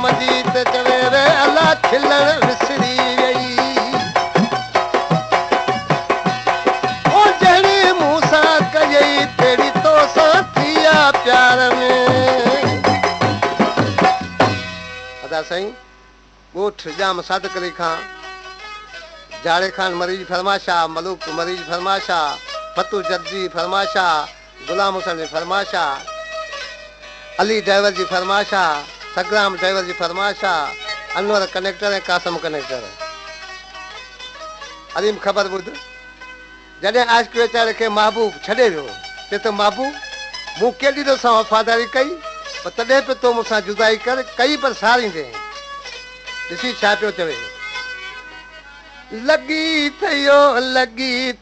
मजीत चवे रे अला खिलण विसरी वई ओ जड़ी मूसा कई तेरी तो साथिया प्यार में अदा सही गोठ जाम सादक अली खां जाड़े खान मरीज फरमाशा मलूक मरीज फरमाशा फतू जद्दी फरमाशा गुलाम हुसैन जी फरमाशा अली ड्राइवर जी फरमाशा सग्राम ड्राइवर जी फरमाशा अनवर कनेक्टर ऐं कासम कनेक्टर अलीम ख़बर ॿुध जॾहिं आशिक वेचारे खे महबूब छॾे वियो चए थो महबूब मूं केॾी तोसां वफ़ादारी कई पर तॾहिं बि तो मूंसां जुदाई कर कई पर सारींदे ॾिसी छा पियो चवे लॻी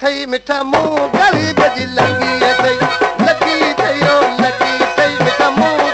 थई मिठा मूं ग़रीब जी लॻी थई लॻी थई मिठा मूं